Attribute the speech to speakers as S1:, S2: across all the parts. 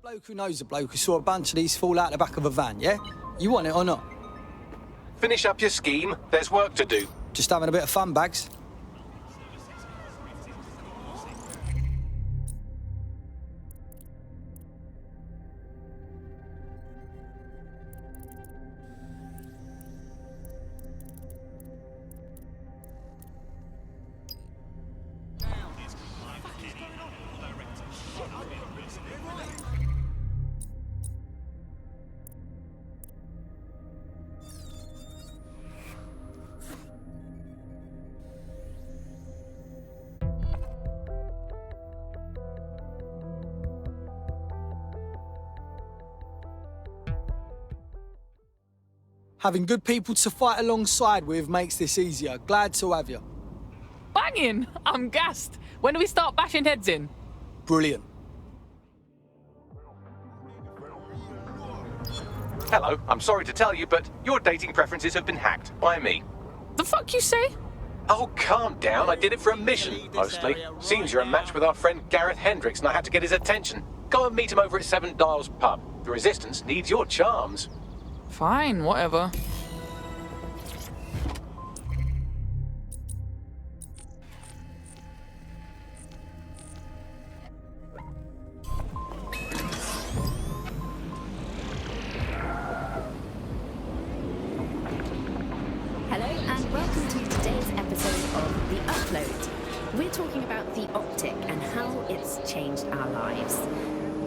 S1: bloke who knows a bloke who saw a bunch of these fall out the back of a van, yeah? You want it or not?
S2: Finish up your scheme. There's work to do.
S1: Just having a bit of fun, Bags. Having good people to fight alongside with makes this easier. Glad to have you.
S3: Banging! I'm gassed. When do we start bashing heads in?
S1: Brilliant.
S2: Hello, I'm sorry to tell you, but your dating preferences have been hacked by me.
S3: The fuck you say?
S2: Oh, calm down. I did it for a mission, mostly. Seems you're a match with our friend Gareth Hendricks, and I had to get his attention. Go and meet him over at Seven Dials pub. The Resistance needs your charms.
S3: Fine, whatever.
S4: Hello and welcome to today's episode of The Upload. We're talking about the optic and how it's changed our lives.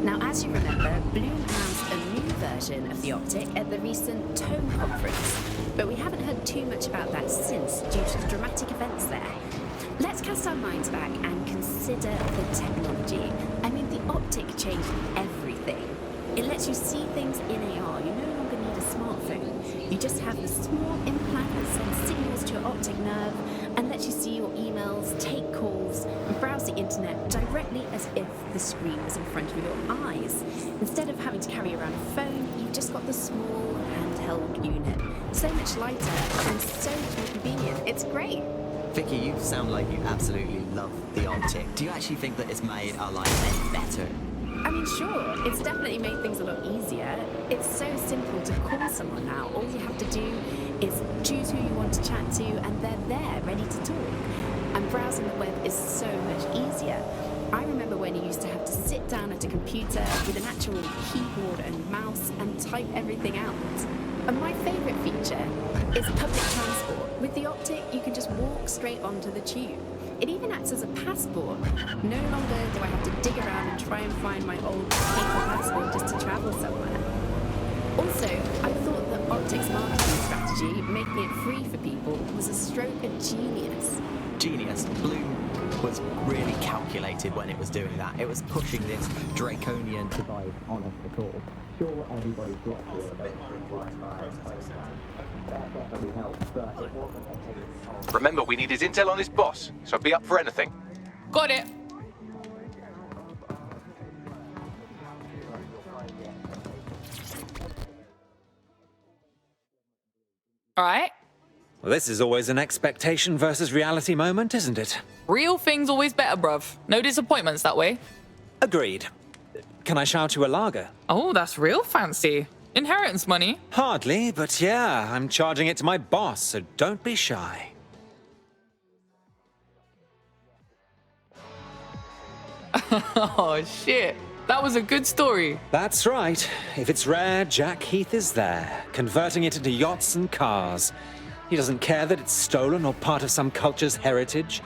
S4: Now, as you remember, Bloom announced a new version of the optic at the recent Tone conference, but we haven't heard too much about that since due to the dramatic events there. Let's cast our minds back and consider the technology. I mean, the optic changed everything. It lets you see things in AR. You no longer need a smartphone. You just have the small implant that sends signals to your optic nerve and lets you see your emails, take calls, and browse the internet directly as if the screen was in front of your eyes. Instead of having to carry around a phone, you've just got the small handheld unit. So much lighter and so much more convenient. It's great.
S5: Vicky, you sound like you absolutely love the optic. Do you actually think that it's made our lives any better?
S4: I mean, sure, it's definitely made things a lot easier. It's so simple to call someone now. All you have to do is choose who you want to chat to and they're there, ready to talk. And browsing the web is so much easier. I remember when you used to have to sit down at a computer with an actual keyboard and mouse and type everything out. And my favourite feature is public transport. With the optic, you can just walk straight onto the tube. It even acts as a passport. No longer do I have to dig around and try and find my old paper passport just to travel somewhere. Also, I thought that Optic's marketing strategy, making it free for people, was a stroke of genius.
S5: Genius. Bloom was really calculated when it was doing that. It was pushing this draconian divide on us at all. Sure, everybody's got to that definitely helps, but it wasn't.
S2: Remember, we need his intel on his boss, so be up for anything.
S3: Got it. All right.
S6: Well, this is always an expectation versus reality moment, isn't it?
S3: Real thing's always better, bruv. No disappointments that way.
S6: Agreed. Can I shout you a lager?
S3: Oh, that's real fancy. Inheritance money.
S6: Hardly, but yeah, I'm charging it to my boss, so don't be shy.
S3: Oh, shit. That was a good story.
S6: That's right. If it's rare, Jack Heath is there, converting it into yachts and cars. He doesn't care that it's stolen or part of some culture's heritage.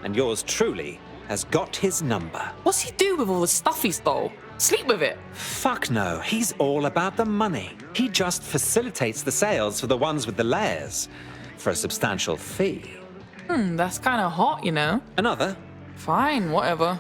S6: And yours truly has got his number.
S3: What's he do with all the stuff he stole? Sleep with it?
S6: Fuck no, he's all about the money. He just facilitates the sales for the ones with the layers, for a substantial fee.
S3: That's kind of hot, you know.
S6: Another?
S3: Fine, whatever.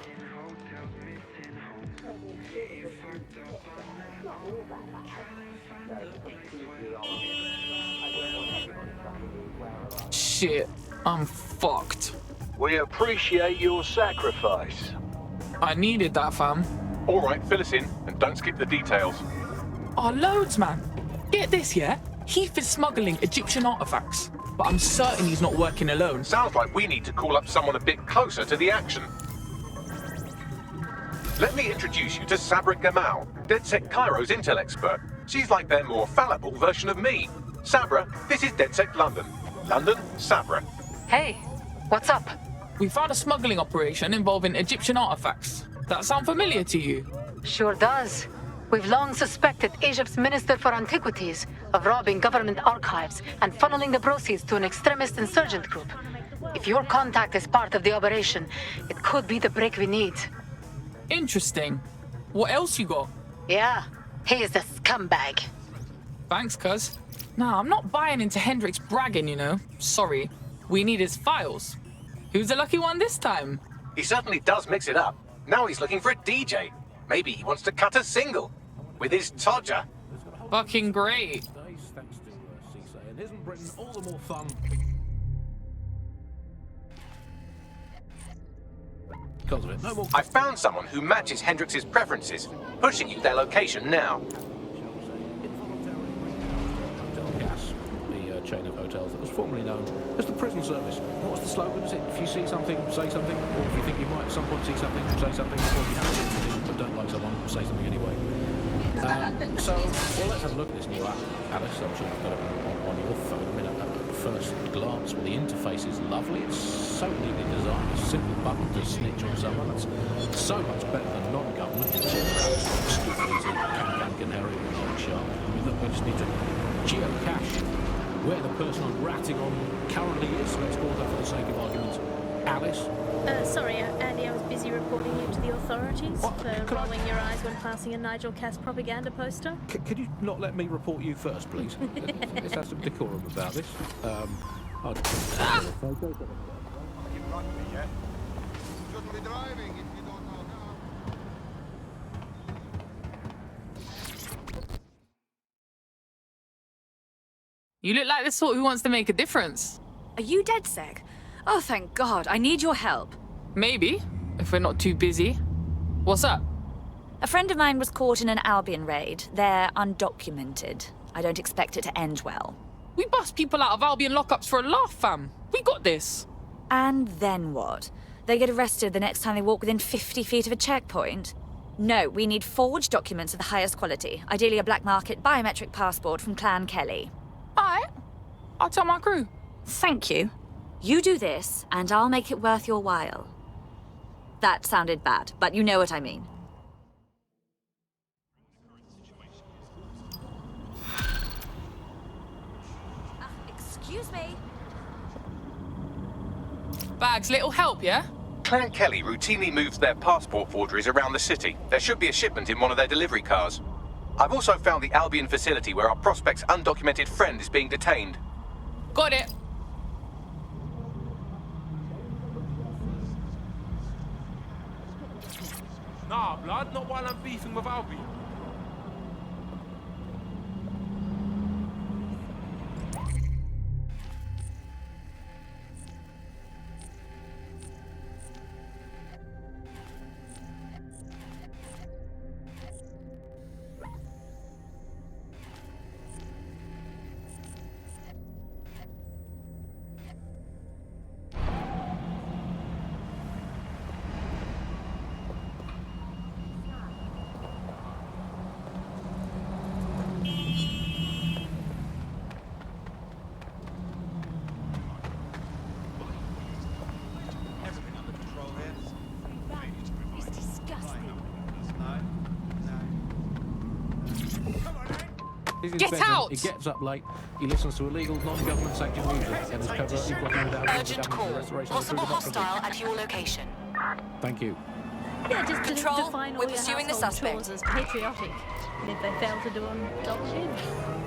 S3: Shit, I'm fucked.
S7: We appreciate your sacrifice.
S3: I needed that, fam.
S2: All right, fill us in, and don't skip the details.
S3: Oh, loads, man. Get this, yeah? Heath is smuggling Egyptian artifacts, but I'm certain he's not working alone.
S2: Sounds like we need to call up someone a bit closer to the action. Let me introduce you to Sabra Gamal, DedSec Cairo's intel expert. She's like their more fallible version of me. Sabra, this is DedSec London. London, Sabra.
S8: Hey, what's up?
S3: We found a smuggling operation involving Egyptian artifacts. That sound familiar to you?
S8: Sure does. We've long suspected Egypt's Minister for Antiquities of robbing government archives and funneling the proceeds to an extremist insurgent group. If your contact is part of the operation, it could be the break we need.
S3: Interesting. What else you got?
S8: Yeah, he is a scumbag.
S3: Thanks, cuz. Nah, I'm not buying into Hendricks bragging, you know. Sorry. We need his files. Who's the lucky one this time?
S2: He certainly does mix it up. Now he's looking for a DJ. Maybe he wants to cut a single with his Todger.
S3: Fucking great.
S9: Thanks to CSA, and isn't Britain all the more fun? Because of it, no more.
S2: I found someone who matches Hendrix's preferences, pushing you their location now.
S9: Gas, the chain of hotels that was formerly known as the prison service. What was the slogan? Is it if you see something, say something, or if you think you might at some point see something, say something, or if you haven't seen anything but don't like someone, say something anyway. Well, let's have a look at this new app, Alice. I'm sure you've got it on your phone. I mean, at first glance, well, the interface is lovely. It's so neatly designed. A simple button to snitch on someone. That's so much better than non-government. It's stupid easy, canary, and sharp. I mean, look, we just need to geocache where the person I'm ratting on currently is. Let's call that, for the sake of argument, Alice.
S10: Sorry, Andy, I was busy reporting you to the authorities for rolling your eyes when passing a Nigel Cass propaganda poster.
S9: Could you not let me report you first, please? Let's have some decorum about this.
S3: You look like the sort who wants to make a difference.
S11: Are you DedSec? Oh, thank God. I need your help.
S3: Maybe, if we're not too busy. What's up?
S11: A friend of mine was caught in an Albion raid. They're undocumented. I don't expect it to end well.
S3: We bust people out of Albion lockups for a laugh, fam. We got this.
S11: And then what? They get arrested the next time they walk within 50 feet of a checkpoint? No, we need forged documents of the highest quality. Ideally a black market biometric passport from Clan Kelly.
S3: Alright. I'll tell my crew.
S11: Thank you. You do this, and I'll make it worth your while. That sounded bad, but you know what I mean. Excuse me.
S3: Bags, little help, yeah?
S2: Clan Kelly routinely moves their passport forgeries around the city. There should be a shipment in one of their delivery cars. I've also found the Albion facility where our prospect's undocumented friend is being detained.
S3: Got it.
S9: Nah, blood, not while I'm beefing with Albion.
S3: Get out!
S9: He gets up late, he listens to illegal, non-government sanctioned music, and is covertly blocking without
S11: Urgent call. Possible hostile at your location.
S9: Thank you.
S10: Yeah, just
S11: Control,
S10: define all
S11: we're
S10: your
S11: pursuing the
S10: household
S11: suspect.
S10: chores as patriotic. And if they fail to do them, dogs in.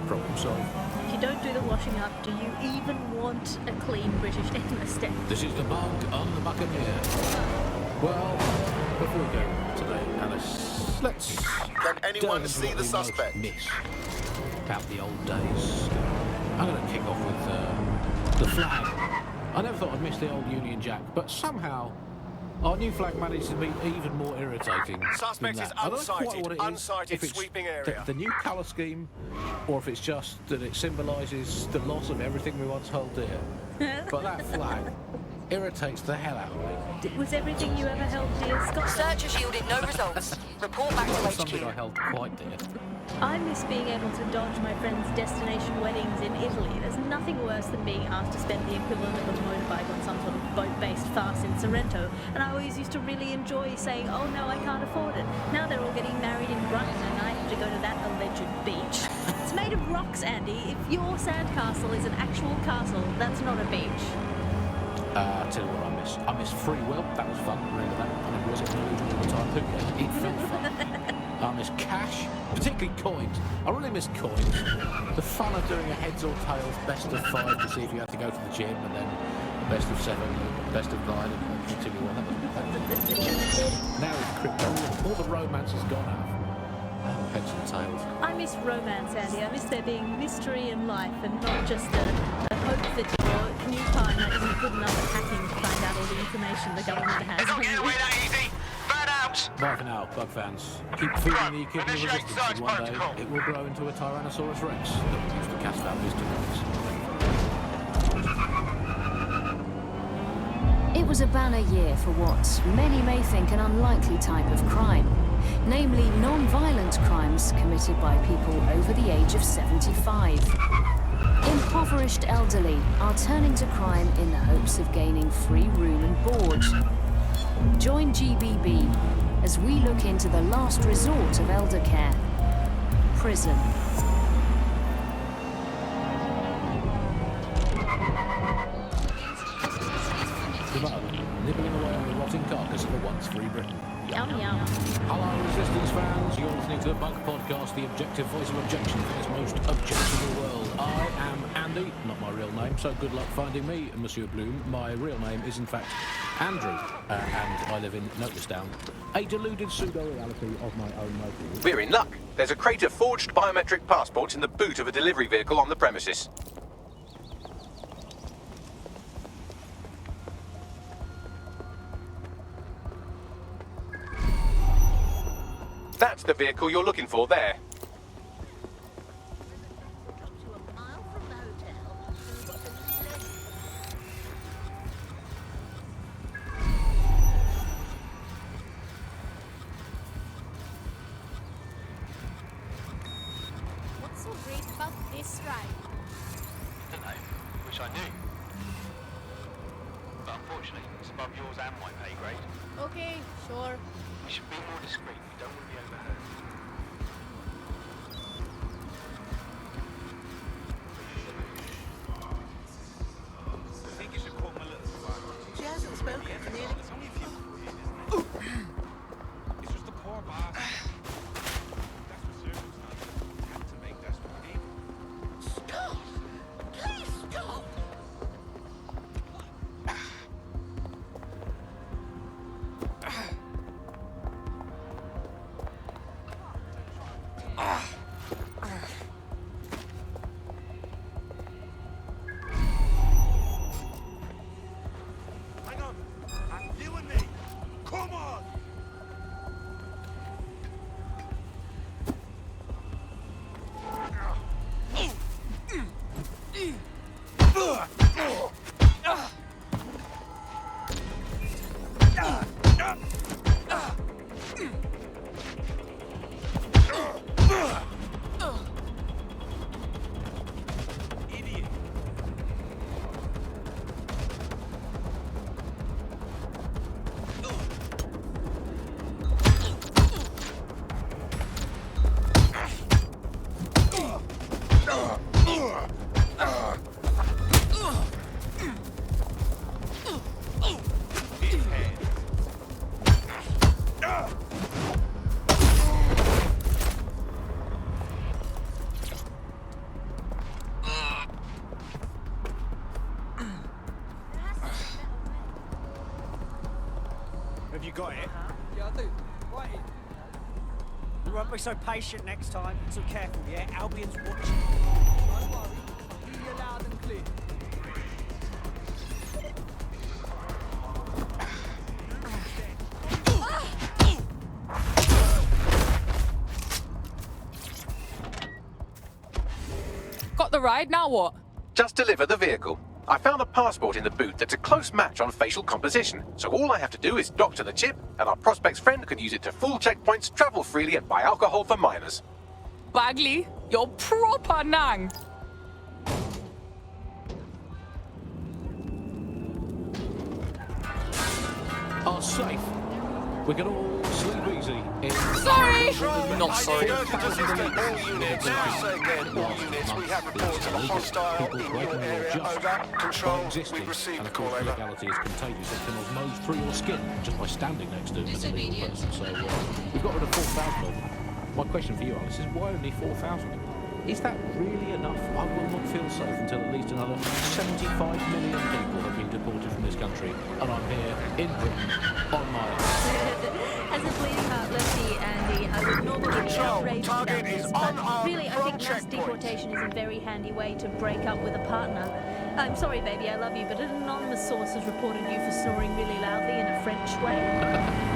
S9: Problem solved.
S10: If you don't do the washing up, do you even want a clean British enlisted?
S9: This is the bug on the Buccaneer. Well, before we go today, Alice, let's...
S12: Can anyone see the suspect?
S9: Miss about the old days. I'm going to kick off with the flag. I never thought I'd miss the old Union Jack, but somehow our new flag managed to be even more irritating.
S12: Suspect
S9: than
S12: is
S9: that. I don't know quite
S12: unsighted.
S9: what it is,
S12: Unsighted
S9: if it's
S12: sweeping area.
S9: the new colour scheme, or if it's just that it symbolises the loss of everything we once held dear. But that flag, irritates the hell out of me.
S10: Was everything you ever held dear, Scott?
S11: Search has yielded no results. Report back to
S9: Something I
S11: HQ.
S9: held quite dear.
S10: I miss being able to dodge my friends' destination weddings in Italy. There's nothing worse than being asked to spend the equivalent of a motorbike on some sort of boat-based farce in Sorrento. And I always used to really enjoy saying, oh no, I can't afford it. Now they're all getting married in Brighton and I have to go to that alleged beach. It's made of rocks, Andy. If your sandcastle is an actual castle, that's not a beach.
S9: I'll tell you what I miss. I miss free will. That was fun. Remember that? I mean, was it an illusion all the time? Who cares? It felt fun. I miss cash, particularly coins. I really miss coins. The fun of doing a heads or tails best of 5 to see if you had to go to the gym, and then best of 7, best of 9, and continue on. Now with crypto, all the romance has gone out. Oh, heads and tails.
S10: I miss romance, Andy. I miss there being mystery in life and not just a hope that your new partner isn't good enough at hacking to find out all the information the government has on you.
S9: Bye for now, Bug fans. Keep feeding the kidney resistance, and one day it will grow into a Tyrannosaurus Rex that we used to cast families to.
S13: It was a banner year for what many may think an unlikely type of crime, namely non-violent crimes committed by people over the age of 75. Impoverished elderly are turning to crime in the hopes of gaining free room and board. Join GBB as we look into the last resort of elder care, prison.
S9: Nibbling away on the rotting carcass of a once-free Britain.
S10: Yum, yum.
S9: Hello, Resistance fans. You're listening to the Bug Podcast, the objective voice of objection for this most objectionable world. I am Andy, not my real name, so good luck finding me, Monsieur Bloom. My real name is, in fact, Andrew, and I live in, note this down, a deluded pseudo-reality of my own making.
S2: We're in luck. There's a crate of forged biometric passports in the boot of a delivery vehicle on the premises. That's the vehicle you're looking for there.
S14: What's so great about this ride?
S15: I don't know. Wish I knew. But unfortunately, it's above yours and my pay grade.
S14: Okay, sure.
S15: We should be more discreet. We don't want to be overheard. I think you should call Melissa. She hasn't spoken for nearly... It's only a few quid, isn't it? It's just a poor bastard. That's what circumstances had to make desperate people. Stop! Please stop! Hang on! You and me! Come on! Idiot!
S16: Have you got it?
S1: Yeah, I do. Right in.
S16: You won't be so patient next time. So careful, yeah? Albion's watching.
S1: Don't worry. I'll hear you loud and clear.
S3: Got the ride, now what?
S2: Just deliver the vehicle. I found a passport in the boot that's a close match on facial composition, so all I have to do is doctor the chip, and our prospect's friend can use it to fool checkpoints, travel freely, and buy alcohol for minors.
S3: Bagley, you're proper Nang.
S9: Are safe. We can all sleep easy.
S3: Sorry!
S9: Not sorry.
S12: All units, we have reports of a hostile in your area. Over. Control, we've received
S9: and
S12: a
S9: of
S12: call.
S9: course,
S12: Over.
S9: legality is contagious. It can nose through your skin just by standing next to an illegal person. So we've got rid of 4,000 of them. My question for you, Alice, is why only 4,000? Is that really enough? I will not feel safe until at least another 75 million people have been deported from this country, and I'm here in Britain on my own.
S10: As a bleeding heart lefty, Andy, I would normally be outraged about
S12: target
S10: this,
S12: is
S10: but
S12: unarmed
S10: really, I
S12: from
S10: think mass
S12: checkpoint.
S10: deportation is a very handy way to break up with a partner. I'm sorry, baby, I love you, but an anonymous source has reported you for snoring really loudly in a French way.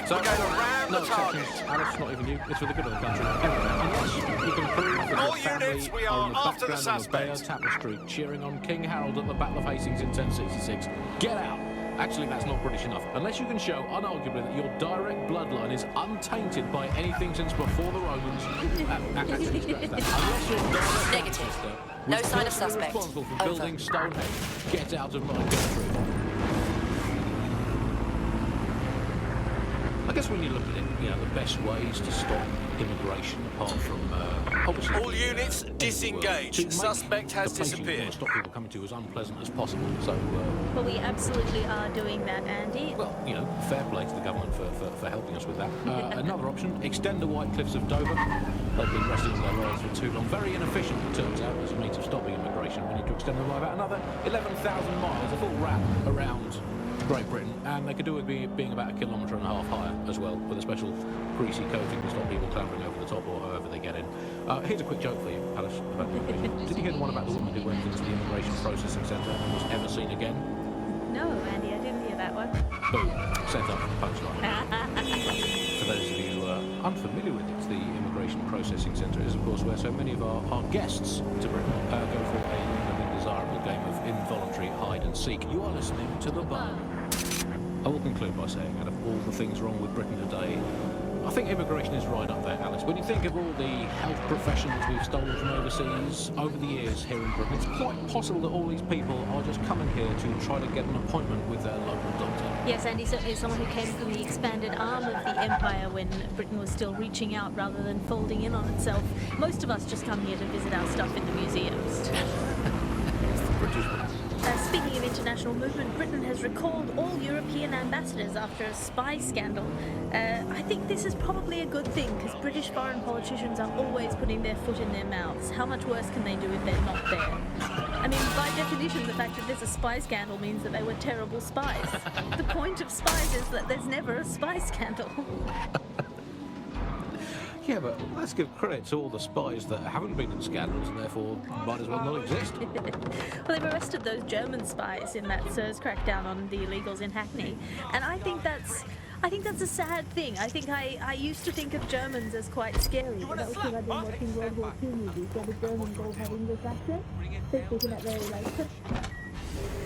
S9: So, no exceptions, Alice, not even you. It's for the good of the country. Anyway, unless you can prove that
S12: All
S9: your family
S12: units, we
S9: are
S12: are
S9: in the
S12: after the
S9: background of a Bayer
S12: suspect.
S9: tapestry cheering on King Harold at the Battle of Hastings in 1066. Get out! Actually, that's not British enough. Unless you can show, unarguably, that your direct bloodline is untainted by anything since before the Romans. Actually, scratch that. Unless your direct
S17: Negative.
S9: ancestor
S17: No
S9: was
S17: sign of
S9: personally
S17: suspect.
S9: responsible for
S17: Over.
S9: building Stonehenge. Get out of my country. I guess when you look at it, you know, the best ways to stop immigration, apart from obviously
S12: All units, disengage.
S9: to make
S12: Suspect has
S9: the places you want
S12: disappeared.
S9: to stop people coming to as unpleasant as possible. So,
S10: Well, we absolutely are doing that, Andy.
S9: well, you know, fair play to the government for helping us with that. Another option: extend the White Cliffs of Dover. They've been resting on their laurels for too long. Very inefficient, it turns out, as a means of stopping immigration. We need to extend them by about another 11,000 miles, a full wrap around Great Britain, and they could do with being about 1.5 kilometres higher as well, with a special greasy coating to stop people clambering over the top or however they get in. Here's a quick joke for you, Alice, about immigration. Did you hear the one about the woman who went into the immigration processing centre and was ever seen again?
S10: No, Andy, I didn't hear that one.
S9: Boom. Set up punchline. For those of you unfamiliar with it, the immigration processing centre is, of course, where so many of our guests to Britain go for a desirable game of involuntary hide and seek. You are listening to The Bun. I will conclude by saying, out of all the things wrong with Britain today, I think immigration is right up there, Alice. When you think of all the health professions we've stolen from overseas over the years here in Britain, it's quite possible that all these people are just coming here to try to get an appointment with their local doctor.
S10: Yes, Andy, certainly as someone who came from the expanded arm of the empire when Britain was still reaching out rather than folding in on itself. Most of us just come here to visit our stuff in the museums.
S9: It's the British one.
S10: Speaking of international movement, Britain has recalled all European ambassadors after a spy scandal. I think this is probably a good thing, because British foreign politicians are always putting their foot in their mouths. How much worse can they do if they're not there? I mean, by definition, the fact that there's a spy scandal means that they were terrible spies. The point of spies is that there's never a spy scandal.
S9: Yeah, but let's give credit to all the spies that haven't been in scandals and therefore might as well not exist.
S10: Well, they've arrested those German spies in that SIRS crackdown on the illegals in Hackney, and I think that's a sad thing. I think I used to think of Germans as quite scary. That was because I've been watching World War II movies where the Germans all have English accents. They speak in that very like.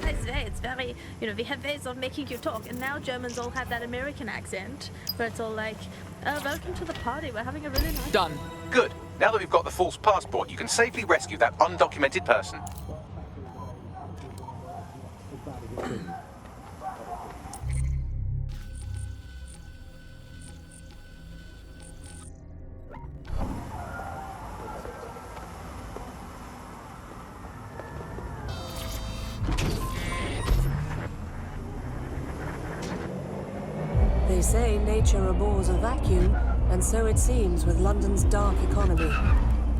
S10: It's very, we have ways of making you talk, and now Germans all have that American accent, where it's all like, oh, welcome to the party, we're having a really nice...
S3: Done.
S2: Good. Now that we've got the false passport, you can safely rescue that undocumented person.
S18: They say nature abhors a vacuum, and so it seems with London's dark economy.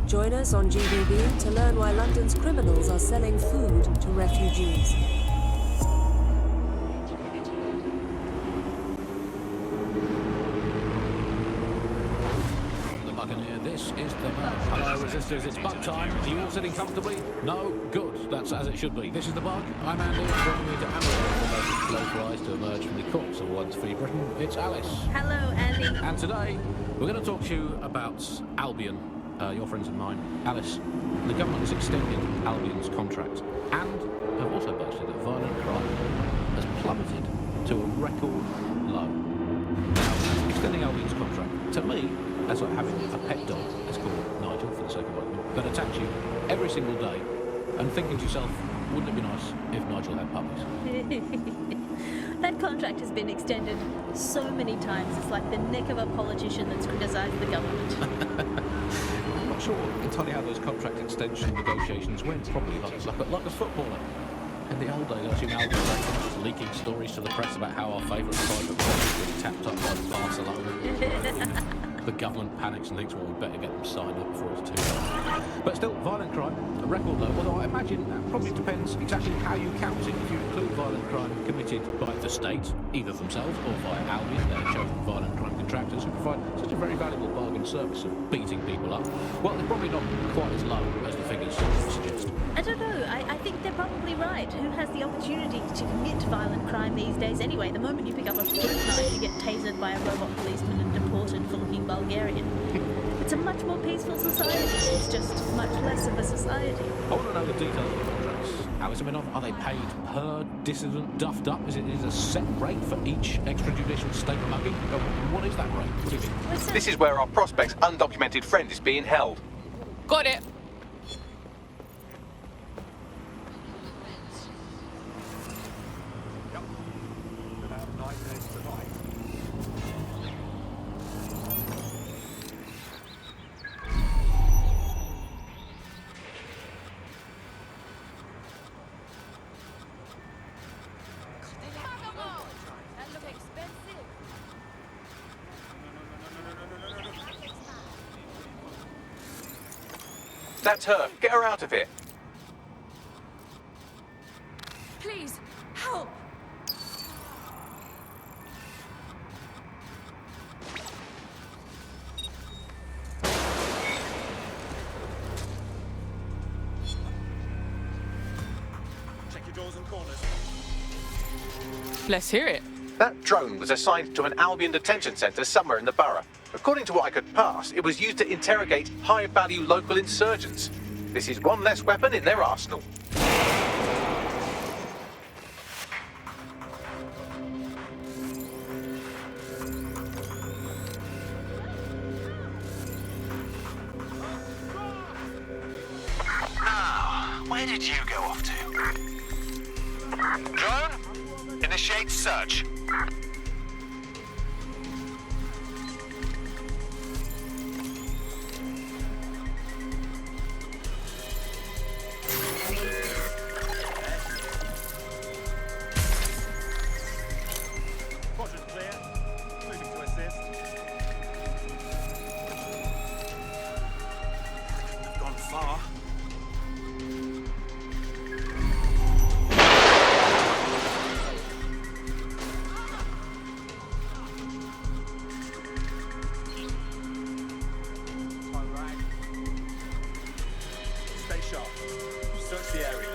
S18: Join us on GBB to learn why London's criminals are selling food to refugees.
S9: The Buccaneer, this is the Bug. Hello, resistors, it's bug time. Are you all sitting comfortably? No? Good. That's as it should be. This is the Bug. I'm Andy. Joining me to analyse the most slow flies to emerge from the corpse of once free Britain, it's Alice.
S10: Hello, Andy.
S9: And today, we're going to talk to you about Albion, your friends and mine. Alice, the government has extended Albion's contract, and have also boasted that violent crime has plummeted to a record low. Now, extending Albion's contract, to me, that's like having a pet dog, let's call it Nigel for the sake of argument, that attacks you every single day and thinking to yourself, wouldn't it be nice if Nigel had puppies?
S10: That contract has been extended so many times, it's like the neck of a politician that's criticised the government.
S9: I'm not sure entirely how those contract extension negotiations went, probably like a footballer. In the old days, I assume Albion was leaking stories to the press about how our favourite private club was being tapped up by Barcelona. The government panics and thinks, well, we better get them signed up before it's too late. But still, violent crime, a record low, although I imagine that probably depends exactly how you count it. If you include violent crime committed by the state, either themselves or via Albion, their chosen violent crime contractors who provide such a very valuable bargain service of beating people up, well, they're probably not quite as low as the figures suggest.
S10: I don't know, I think they're probably right. Who has the opportunity to commit violent crime these days anyway? The moment you pick up a fruit knife, you get tasered by a robot policeman and deported for looking Bulgarian. It's a much more peaceful society. It's just much less of a society.
S9: I want to know the details of the contracts. Alice, I mean, are they paid per dissident duffed up? Is it a set rate for each extrajudicial state mugging? What is that rate? What do you think?
S2: This is where our prospect's undocumented friend is being held.
S3: Got it.
S2: That's her. Get her out of here.
S11: Please, help!
S12: Check your doors and corners.
S3: Let's hear it.
S2: That drone was assigned to an Albion detention centre somewhere in the borough. According to what I could pass, it was used to interrogate high-value local insurgents. This is one less weapon in their arsenal.
S12: Now, where did you go off to? Drone, initiate search. Search the area.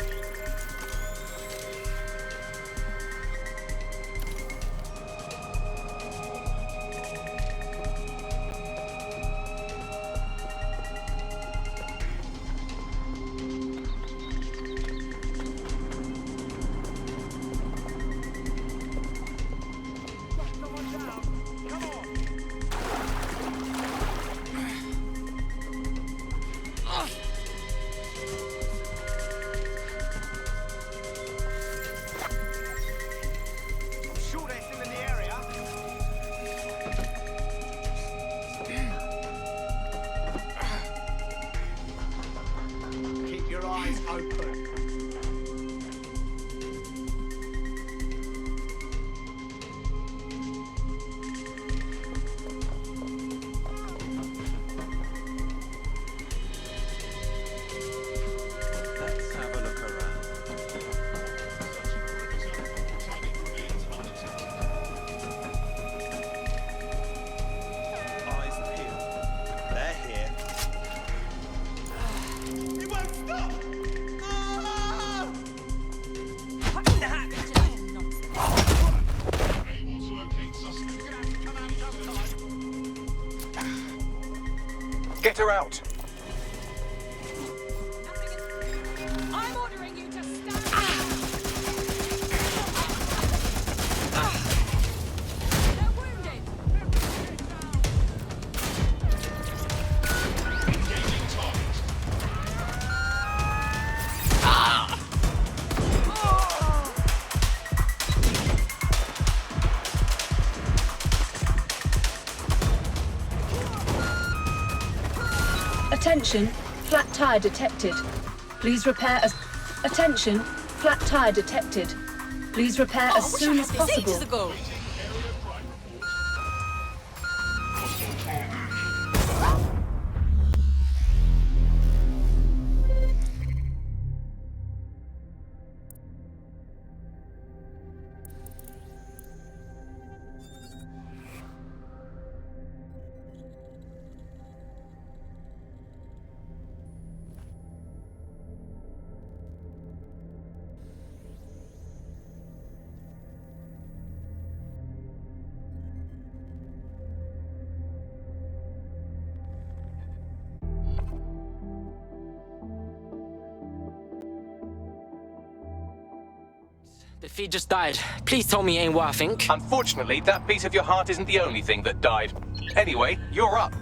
S2: Get her out.
S11: I'm ordering you to stand.
S13: Attention, flat tire detected. Please repair as... Attention, flat tire detected. Please repair as soon as possible.
S17: The feed just died. Please tell me it ain't what I think.
S2: Unfortunately, that piece of your heart isn't the only thing that died. Anyway, you're up.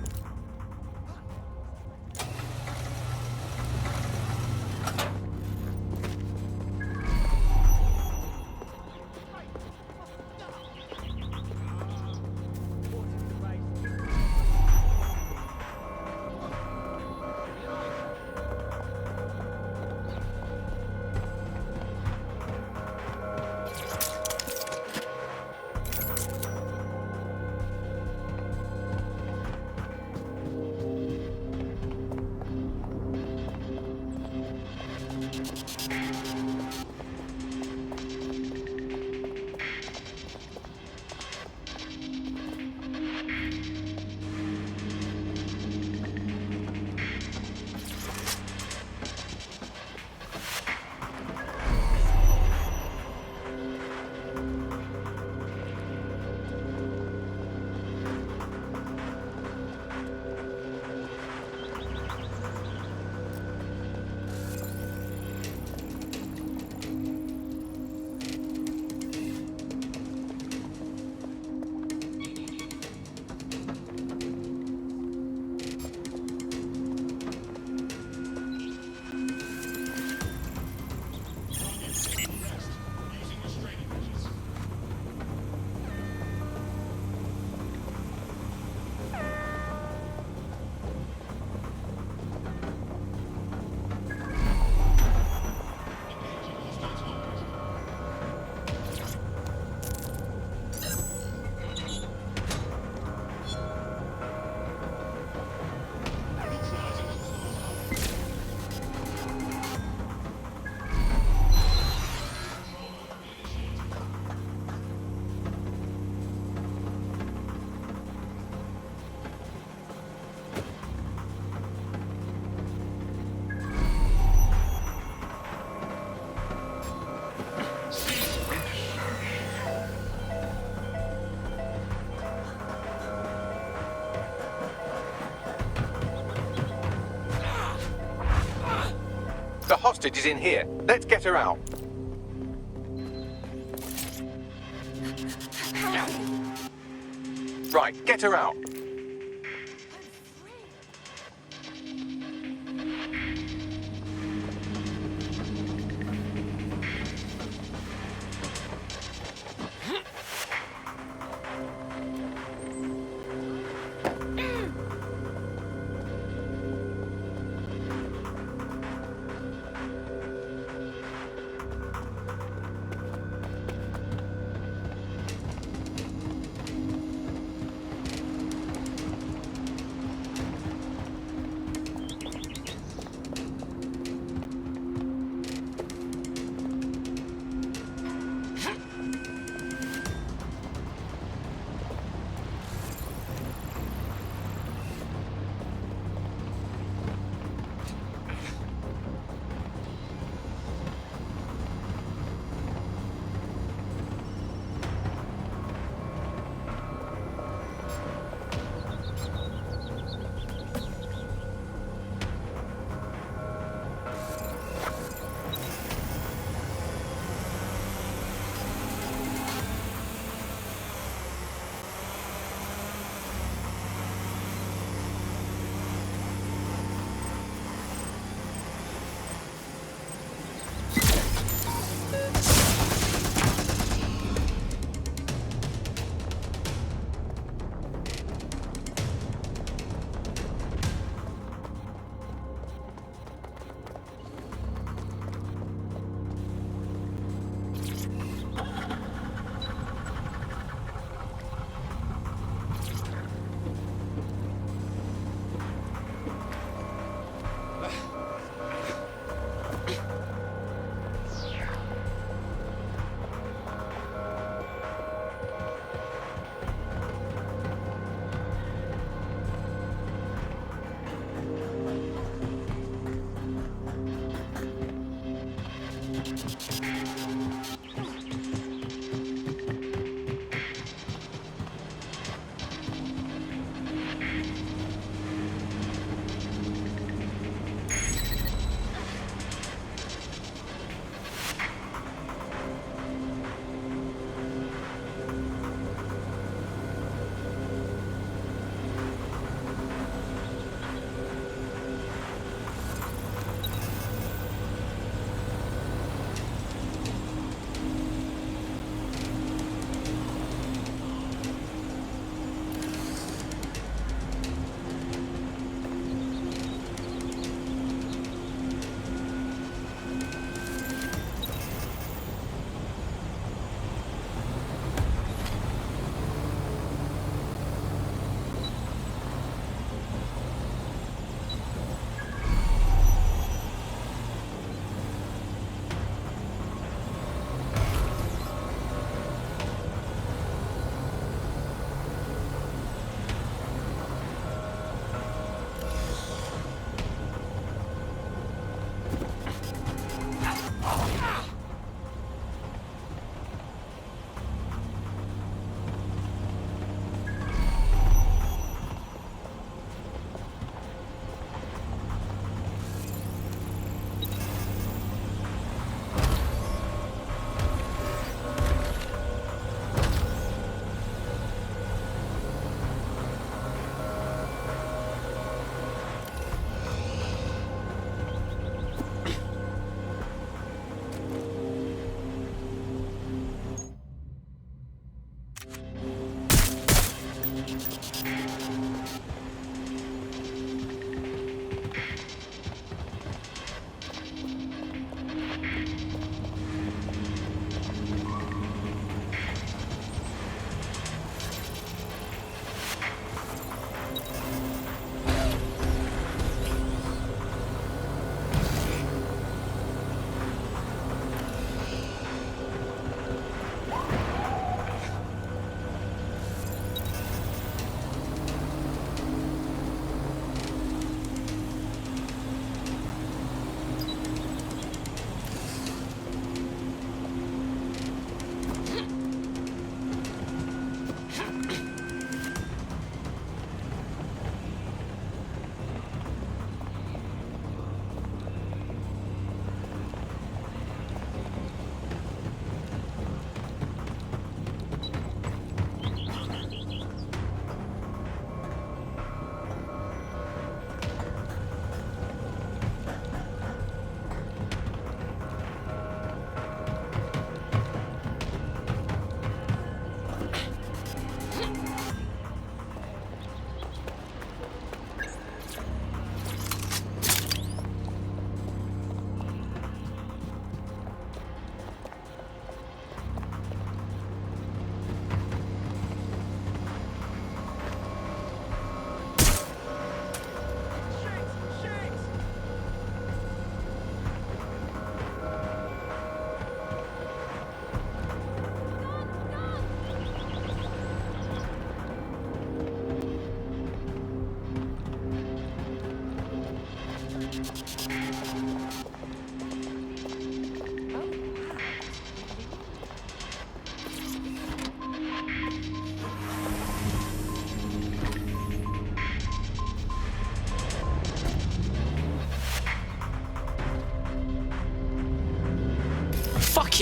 S2: The hostage is in here. Let's get her out. Right, get her out.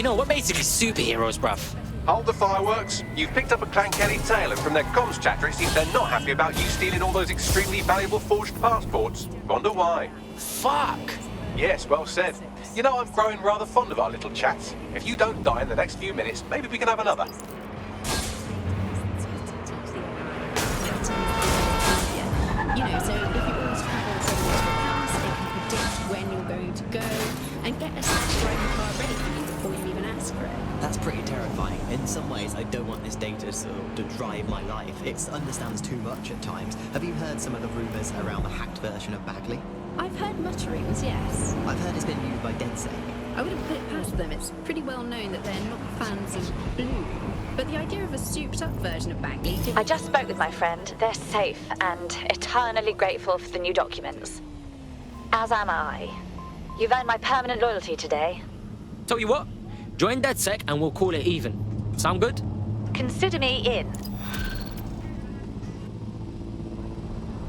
S17: you know, we're basically superheroes, bruv.
S2: Hold the fireworks. You've picked up a Clankelly tale, and from their comms chatter, it seems they're not happy about you stealing all those extremely valuable forged passports. Wonder why?
S17: Fuck!
S2: Yes, well said. You know, I'm growing rather fond of our little chats. If you don't die in the next few minutes, maybe we can have another.
S4: You know, so if you always travel suddenly to a house, it can predict when you're going to go and get a self-driving car ready for you before you even ask for it.
S5: That's pretty terrifying. In some ways, I don't want this data to drive my life. It understands too much at times. Have you heard some of the rumours around the hacked version of Bagley?
S4: I've heard mutterings, yes.
S5: I've heard it's been used by DedSec.
S4: I wouldn't put it past them. It's pretty well known that they're not fans of Bloom. But the idea of a souped-up version of Bagley...
S11: I just spoke with my friend. They're safe and eternally grateful for the new documents. As am I. You've earned my permanent loyalty today.
S17: Tell you what, join DedSec and we'll call it even. Sound good?
S11: Consider me in.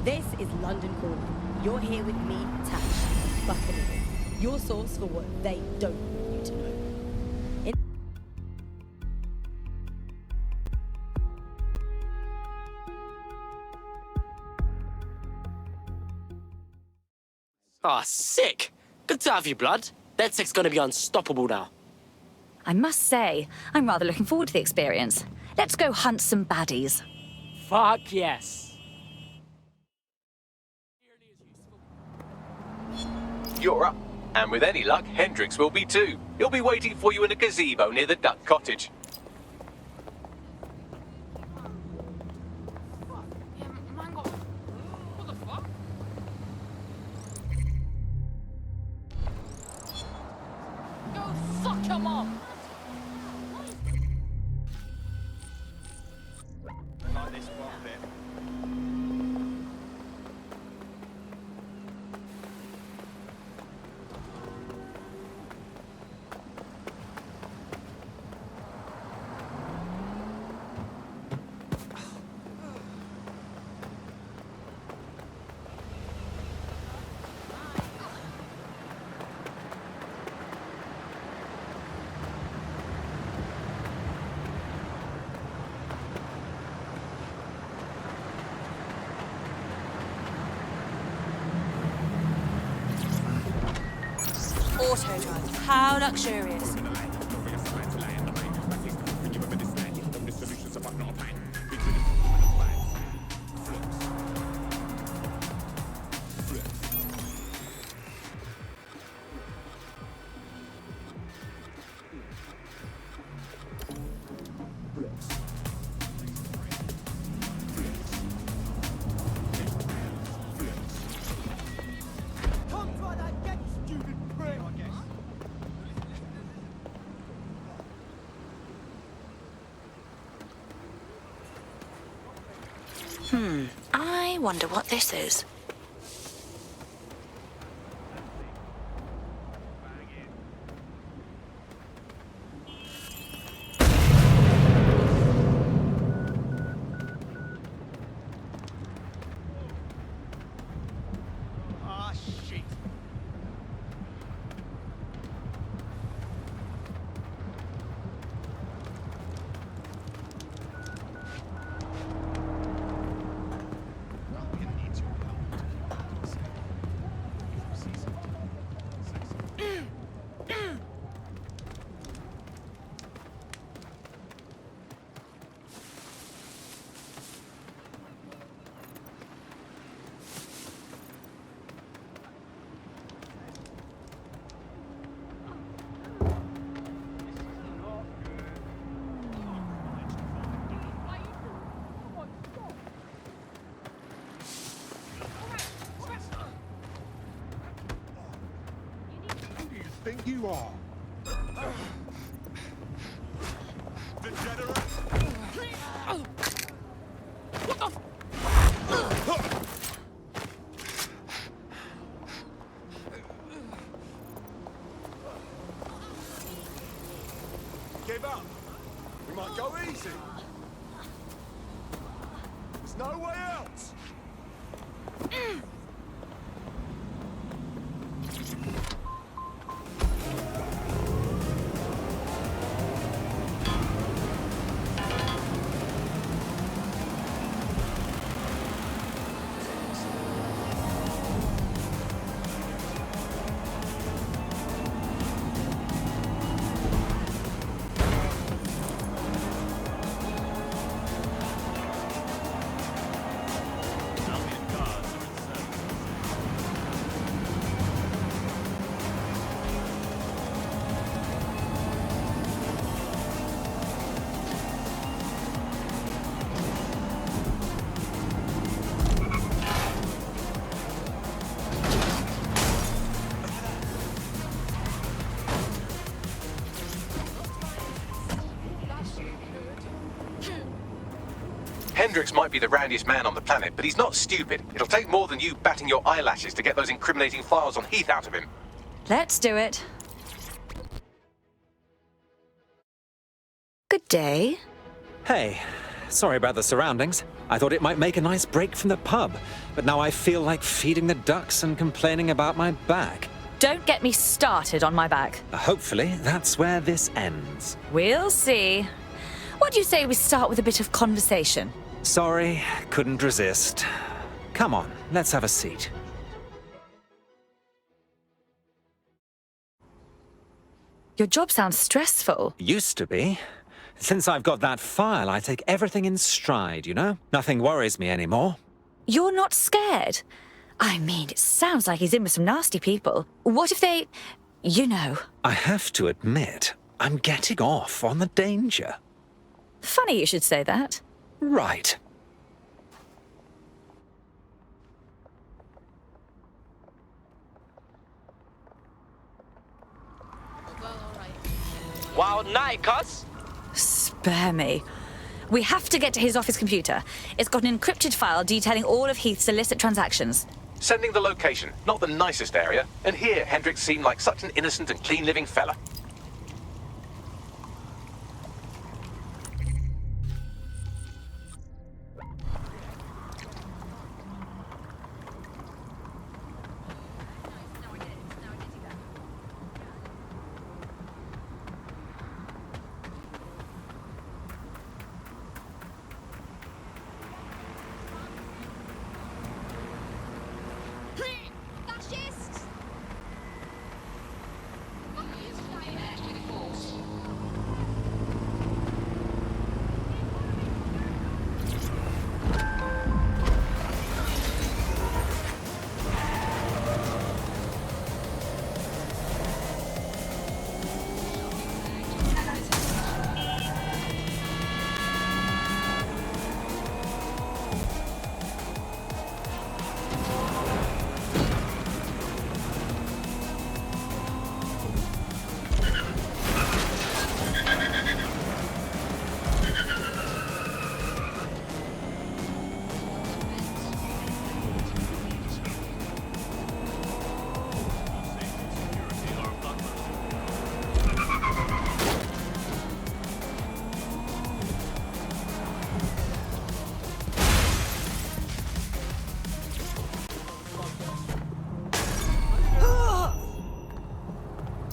S19: This is London Calling. You're here with me, Tash, Buccaneer. Your source for what they don't want you to know.
S17: Ah, sick! Good to have you, blood. DedSec's gonna be unstoppable now.
S11: I must say, I'm rather looking forward to the experience. Let's go hunt some baddies.
S17: Fuck yes.
S2: You're up. And with any luck, Hendricks will be too. He'll be waiting for you in a gazebo near the Duck Cottage.
S3: Fuck your mom!
S12: Like this one bit.
S11: Auto drive. How luxurious. I wonder what this is.
S12: Ah, shit. Think you are? Degenerate! What the Give up! We might go easy! There's no way else!
S2: Hendricks might be the roundiest man on the planet, but he's not stupid. It'll take more than you batting your eyelashes to get those incriminating files on Heath out of him.
S11: Let's do it. Good day.
S6: Hey, sorry about the surroundings. I thought it might make a nice break from the pub, but now I feel like feeding the ducks and complaining about my back.
S11: Don't get me started on my back.
S6: Hopefully, that's where this ends.
S11: We'll see. What do you say we start with a bit of conversation?
S6: Sorry, couldn't resist. Come on, let's have a seat.
S11: Your job sounds stressful.
S6: Used to be. Since I've got that file, I take everything in stride, you know? Nothing worries me anymore.
S11: You're not scared? I mean, it sounds like he's in with some nasty people. What if they... you know?
S6: I have to admit, I'm getting off on the danger.
S11: Funny you should say that.
S6: Right.
S17: Wild night, cuz.
S11: Spare me. We have to get to his office computer. It's got an encrypted file detailing all of Heath's illicit transactions.
S2: Sending the location, not the nicest area. And here, Hendricks seemed like such an innocent and clean-living fella.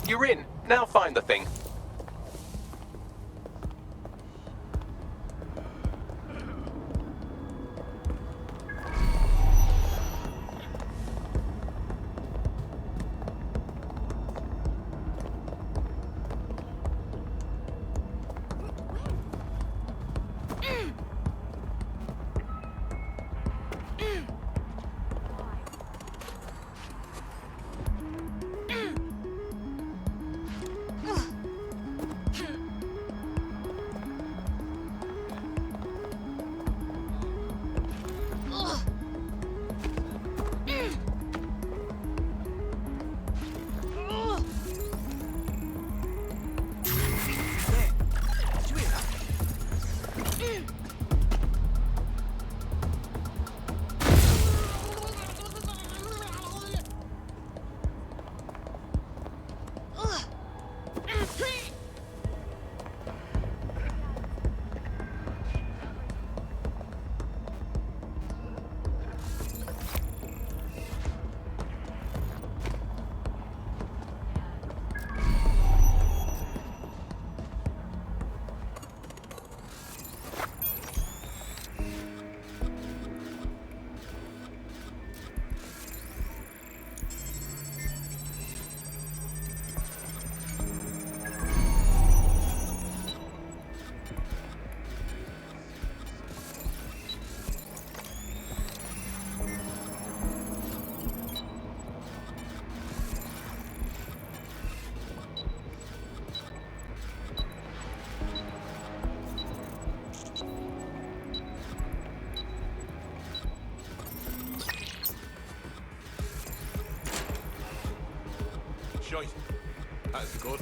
S2: You're in. Now find the thing.
S12: Shite. That's good.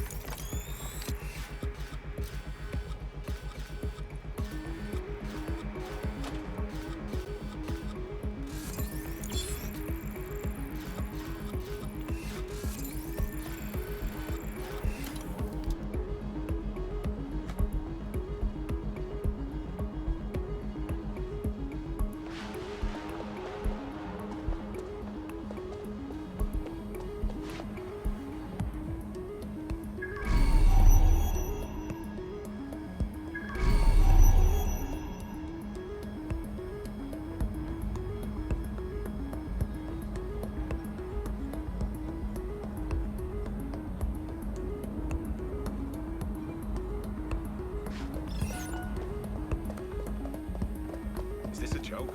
S15: Is this a joke?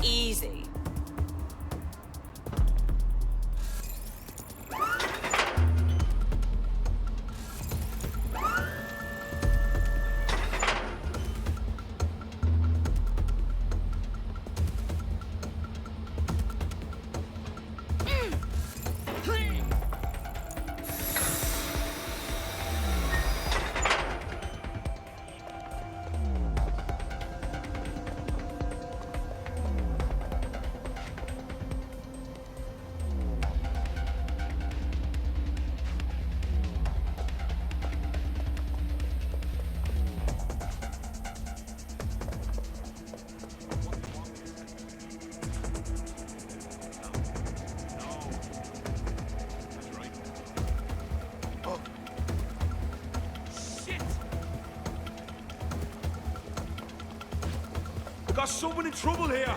S11: Easy.
S15: Got someone in trouble here.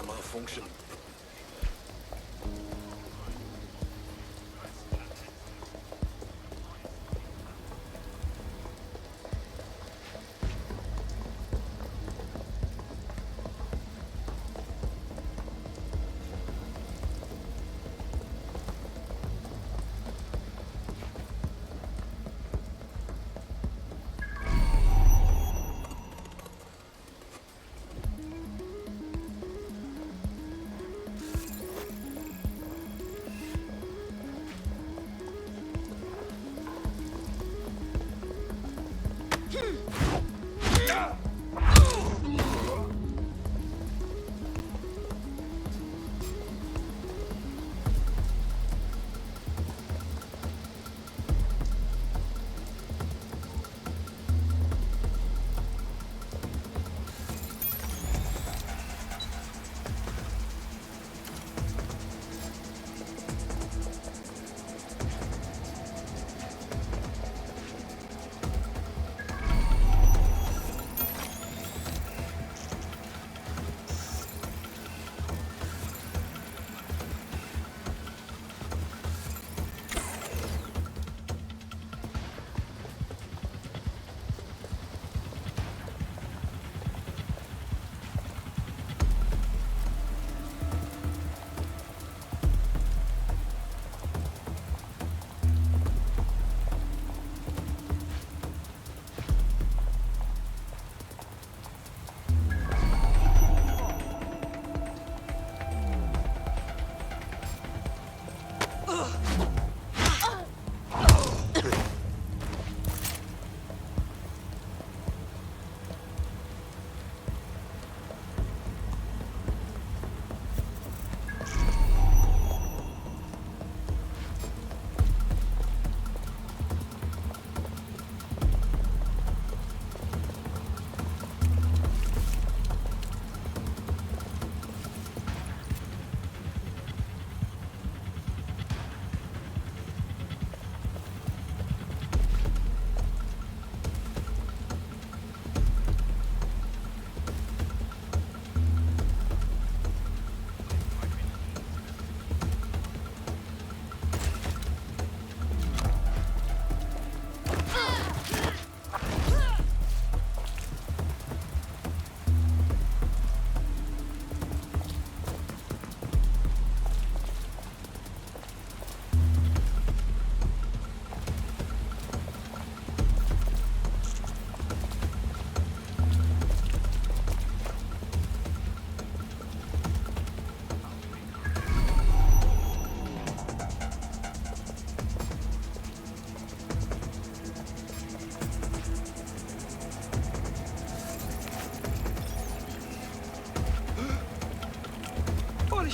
S15: Malfunction.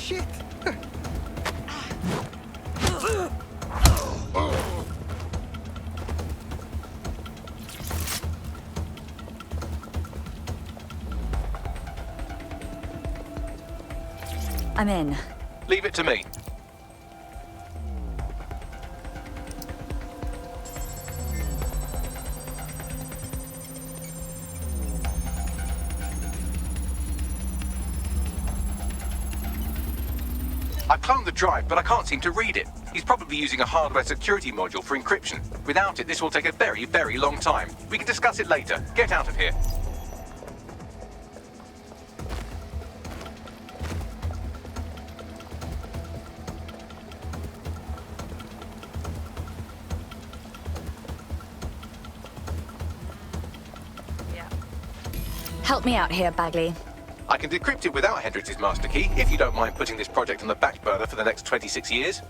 S12: shit!
S11: I'm in.
S2: Leave it to me. I cloned the drive, but I can't seem to read it. He's probably using a hardware security module for encryption. Without it, this will take a very, very long time. We can discuss it later. Get out of here.
S11: Help me out here, Bagley.
S2: I can decrypt it without Hendrix's master key, if you don't mind putting this project on the back burner for the next 26 years.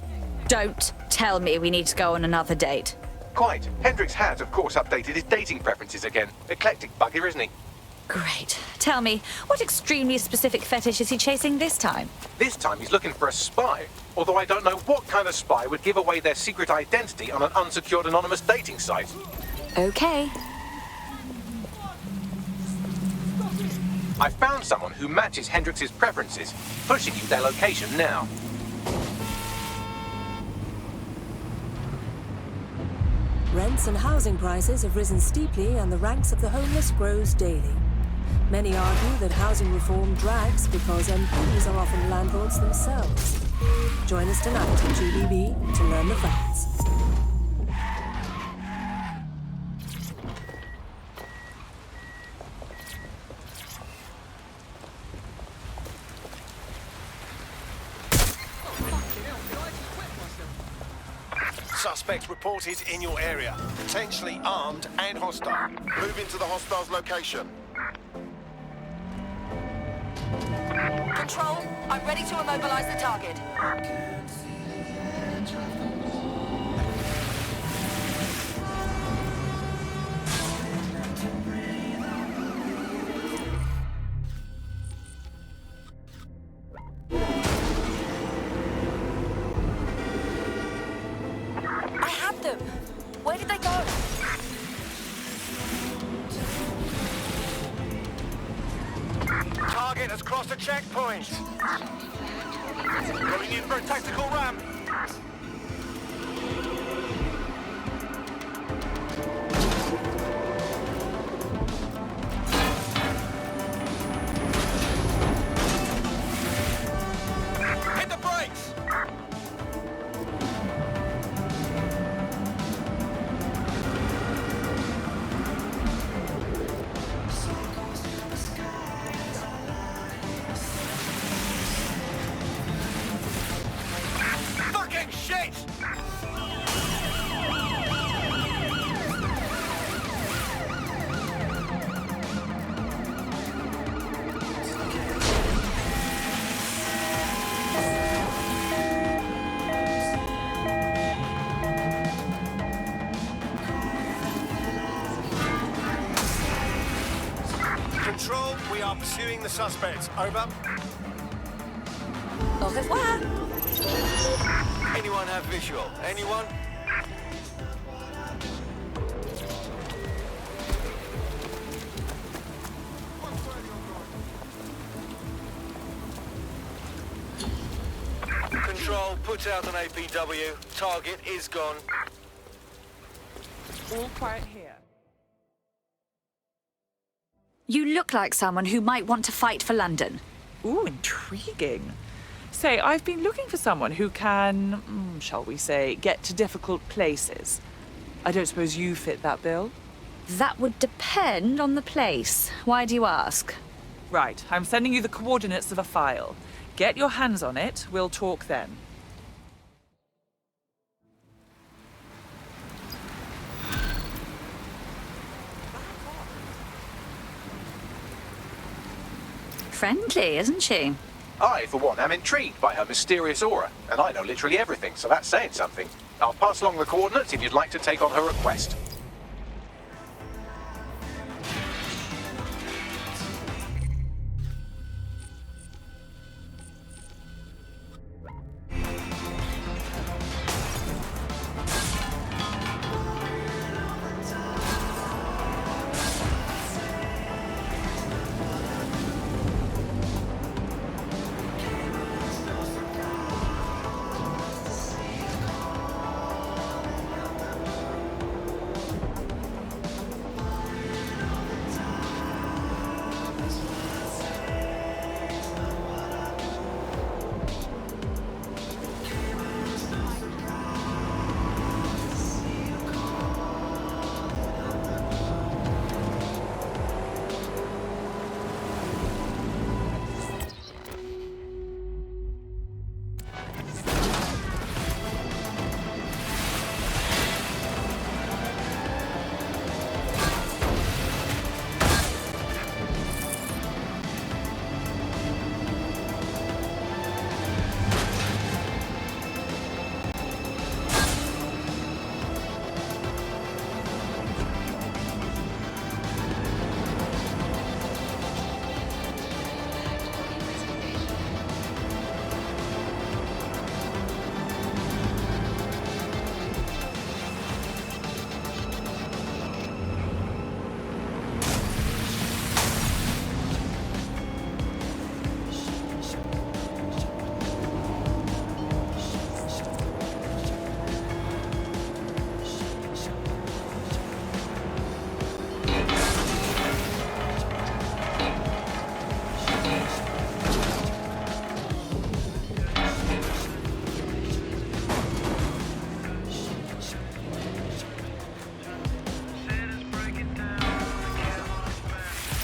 S11: Don't tell me we need to go on another date.
S2: Quite. Hendrix has, of course, updated his dating preferences again. Eclectic bugger, isn't he?
S11: Great. Tell me, what extremely specific fetish is he chasing this time?
S2: This time he's looking for a spy. Although I don't know what kind of spy would give away their secret identity on an unsecured anonymous dating site.
S11: Okay.
S2: I found someone who matches Hendrix's preferences. Pushing you their location now.
S18: Rents and housing prices have risen steeply and the ranks of the homeless grows daily. Many argue that housing reform drags because MPs are often landlords themselves. Join us tonight at GBB to learn the facts.
S12: Suspect reported in your area. Potentially armed and hostile. Move into the hostile's location.
S20: Control, I'm ready to immobilize the target. I have them. Where did they go?
S12: Target has crossed a checkpoint. Going in for a tactical ramp. Hit the brakes. Fucking shit! Control, we are pursuing the suspects. Over.
S20: Au revoir.
S12: Anyone have visual? Anyone? Control, put out an APW. Target is gone.
S21: All quiet here.
S11: You look like someone who might want to fight for London.
S21: Ooh, intriguing. Say, I've been looking for someone who can, shall we say, get to difficult places. I don't suppose you fit that bill?
S11: That would depend on the place. Why do you ask?
S21: Right, I'm sending you the coordinates of a file. Get your hands on it, we'll talk then.
S11: Friendly, isn't she?
S2: I, for one, am intrigued by her mysterious aura, and I know literally everything, so that's saying something. I'll pass along the coordinates if you'd like to take on her request.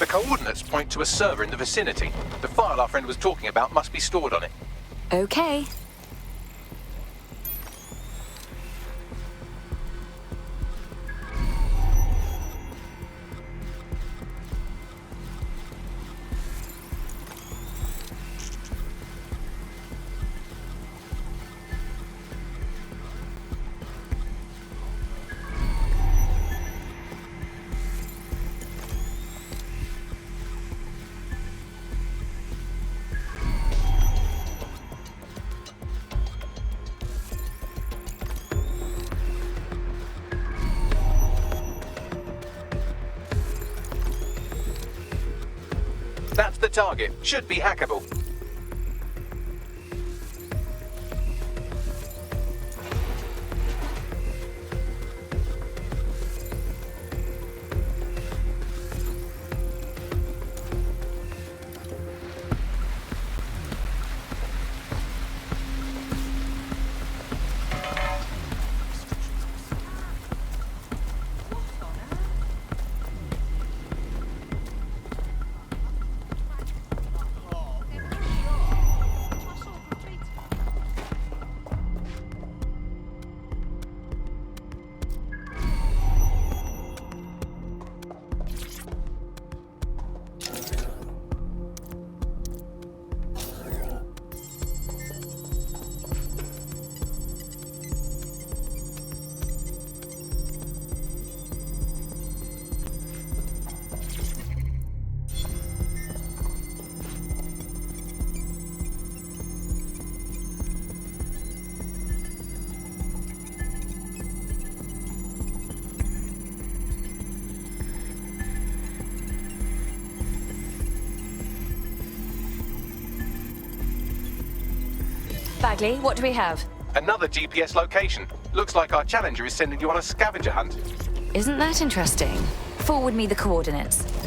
S2: coordinates point to a server in the vicinity. The file our friend was talking about must be stored on it.
S11: Okay.
S2: That's the target. Should be hackable.
S11: Bagley, what do we have?
S2: Another GPS location. Looks like our challenger is sending you on a scavenger hunt.
S11: Isn't that interesting? Forward me the coordinates.